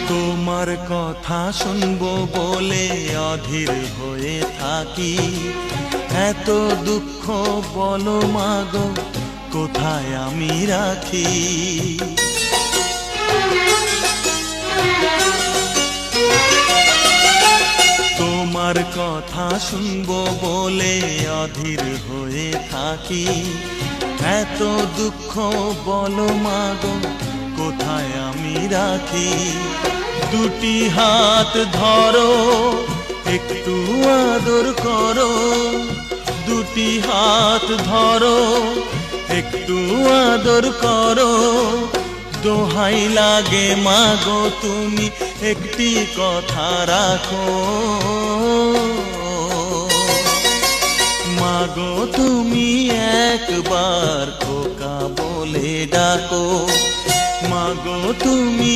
তোমার কথা শুনবো বলে অধীর হয়ে থাকি, এত দুঃখ বলো মাগো কোথায় আমি রাখি। তোমার কথা শুনবো বলে অধীর হয়ে থাকি, এত দুঃখ বলো মাগো কোথায় আমি রাখি। দুটি হাত ধরো একটু আদর করো, দুটি হাত ধরো একটু আদর করো, দোহাই লাগে মাগো তুমি একটি কথা রাখো। মাগো তুমি একবার খোকা বলে ডাকো, মাগো তুমি